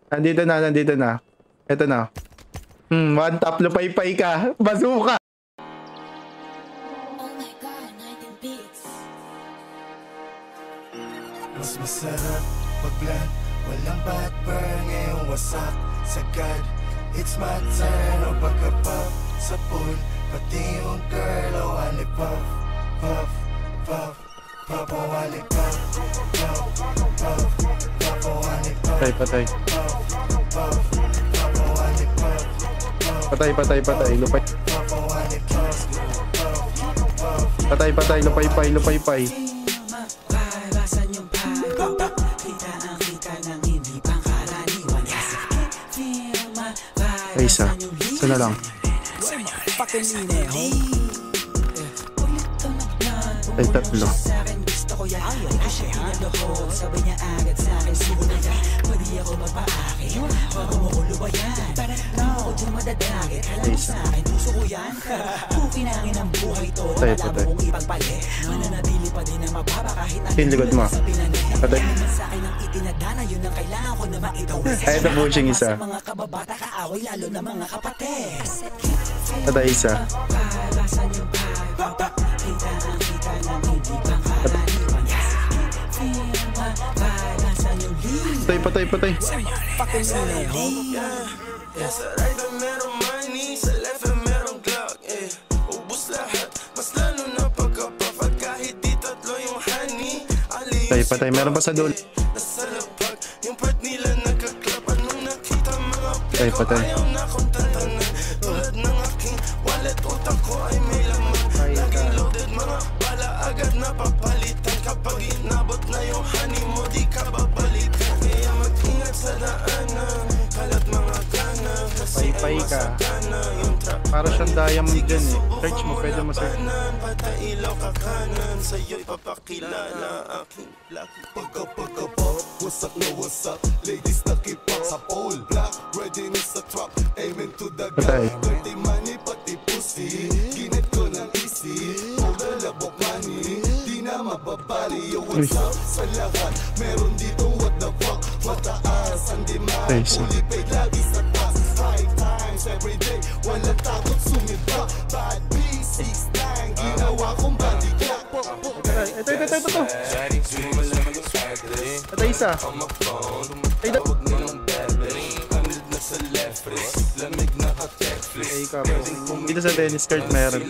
Nandito na, nandito na. Ito na. One tap, lupay-pay ka. Bazooka! Mas masarap pag-blend, walang bad burn, ngayong wasak sagad. It's my turn, o pagka-pop sa pool, pati yung girl, o wali puff, puff, puff, puff, o wali puff, puff, puff, puff, o wali puff. Patay, patay. Puff, puff, puff, o wali puff, puff. Patay, patay, patay. Lupay. Puff, o wali puff, puff, puff. Patay, patay. Lupay-pay, lupay-pay. Ay, isa. Isa na lang. Ay, tatlo. Ay, isa. Patay, patay. Yung likod mo. Patay. Ay, ito pushing isa. Patay isa. Patay, patay, patay. Sa right na merong money, sa left na merong Glock, ubus lahat, mas lalo na pagka-puff. At kahit di tatlo yung honey, Patay, patay. Meron pa sa dulo. nasa lapag, yung part nila nagka-club. Anong nakita mga Patay, patay. ayaw na kong tantanan. Tulad ng aking wallet, utak ko ay may laman. Laging loaded, mga bala agad na papalitan. Kapag inabot na yung honey mo, di ka babalikan. Kaya mag-ingat sa daanan, kalat mga kanan. Pay-pay ka. Para siyang diamond dyan eh. Search mo, pwede mo search. Patailaw ka kanan, sa'yo'y papakilala aking lucky. Pagka-pop, wasak na wasak. Ladies na kipak sa pole. Black, readiness sa trap. Aiming to the Patay. gun. Dirty money, pati pussy. Ginit ko ng easy. Total labok money. Di na mababali. Yo, what's up sa lahat? Meron dito, what the fuck? Mataas ang demand. Patay isa. Fully paid, lagi sa taas. High times every day. Walang takot sumiba. Bad B69. Ginawa kong body clock. Ito, ito, ito, ito. Patay isa. Ay, ito. Ay, kapo. Dito sa tennis court meron.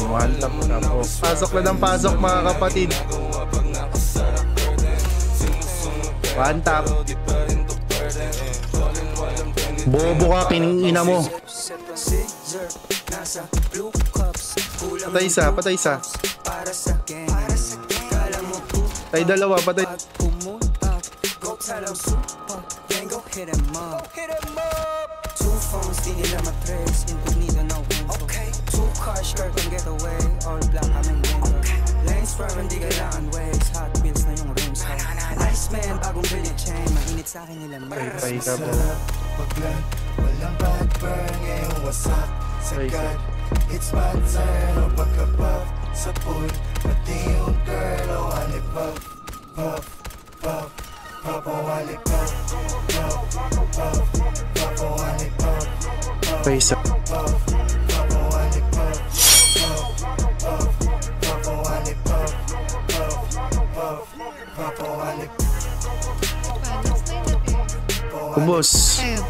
One tap na po. Pasok na ng pasok mga kapatid. One tap. Bobo ka, kiningina mo. Patay isa, patay isa. Patay dalawa, patay. Two phones, di nila matrace. Incognito, no info. Two cars, skirt and getaway. All black, kaming window. Lanes firm, di kailangan waves. Hot wheels na yung rims. Nice man, bagong billion chain. Mainit sa'kin nila merch. Patay ka po. Pag-blend, walang bad burn, ngayong wasak sagad. It's my turn, o pagka-puff sa pool, pati yung girl, o wali puff, puff, puff, puff, o wali puff, puff, puff, puff, o wali puff, puff, Patay isa. puff, puff, o wali puff, puff, puff, puff, o wali puff, puff, puff, puff, o wali puff. Ubos. Ayun.